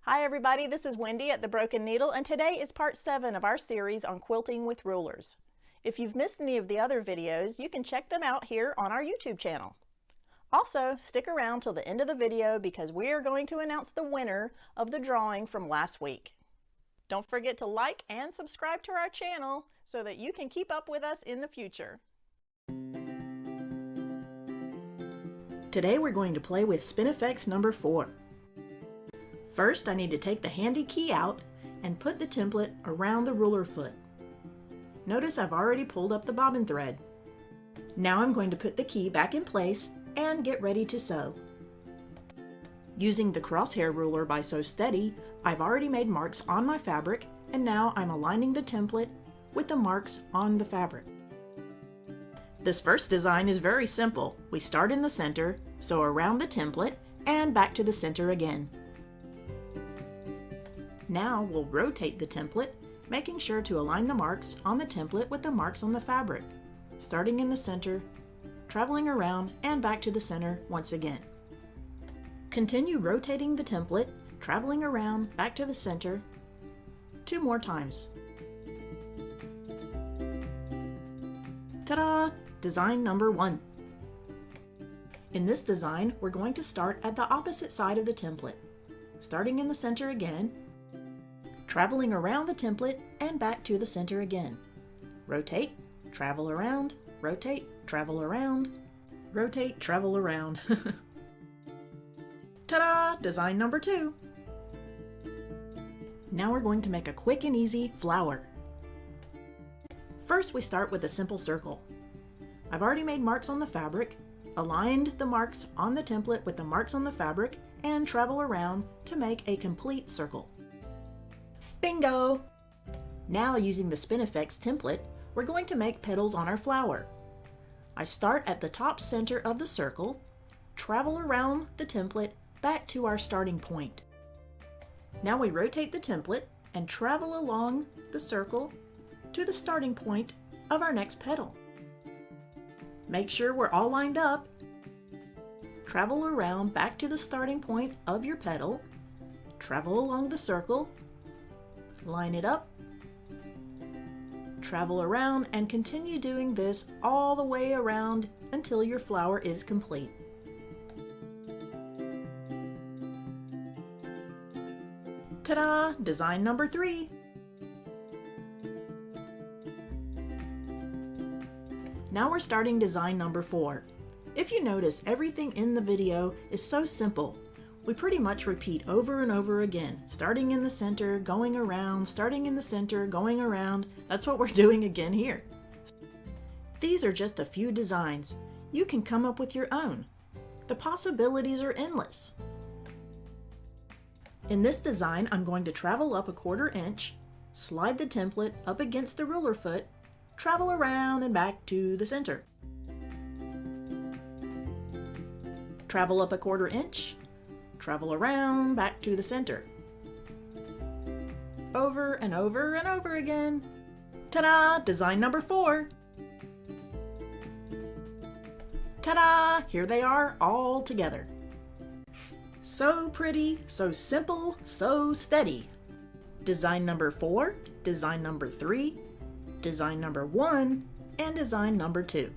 Hi everybody, this is Wendy at The Broken Needle, and today is part 7 of our series on quilting with rulers. If you've missed any of the other videos, you can check them out here on our YouTube channel. Also, stick around till the end of the video because we are going to announce the winner of the drawing from last week. Don't forget to like and subscribe to our channel so that you can keep up with us in the future. Today we're going to play with Spin-E-Fex number 4. First, I need to take the handy key out and put the template around the ruler foot. Notice I've already pulled up the bobbin thread. Now I'm going to put the key back in place and get ready to sew. Using the crosshair ruler by Sew Steady, I've already made marks on my fabric, and now I'm aligning the template with the marks on the fabric. This first design is very simple. We start in the center, sew around the template, and back to the center again. Now we'll rotate the template, making sure to align the marks on the template with the marks on the fabric, starting in the center, traveling around, and back to the center once again. Continue rotating the template, traveling around, back to the center, 2 more times. Ta-da! Design number 1. In this design, we're going to start at the opposite side of the template, starting in the center again, traveling around the template and back to the center again. Rotate, travel around, rotate, travel around, rotate, travel around. Ta-da! Design number 2. Now we're going to make a quick and easy flower. First we start with a simple circle. I've already made marks on the fabric, aligned the marks on the template with the marks on the fabric, and travel around to make a complete circle. Bingo! Now using the Spin-E-Fex template, we're going to make petals on our flower. I start at the top center of the circle, travel around the template back to our starting point. Now we rotate the template and travel along the circle to the starting point of our next petal. Make sure we're all lined up. Travel around back to the starting point of your petal, travel along the circle, line it up, travel around, and continue doing this all the way around until your flower is complete. Ta-da! Design number 3. Now we're starting design number 4. If you notice, everything in the video is so simple. We pretty much repeat over and over again, starting in the center, going around, starting in the center, going around. That's what we're doing again here. These are just a few designs. You can come up with your own. The possibilities are endless. In this design, I'm going to travel up a 1/4 inch, slide the template up against the ruler foot, travel around and back to the center. Travel up a 1/4 inch, travel around, back to the center. Over and over and over again. Ta-da! Design number 4. Ta-da! Here they are all together. So pretty, so simple, so steady. Design number 4, design number 3, design number 1, and design number 2.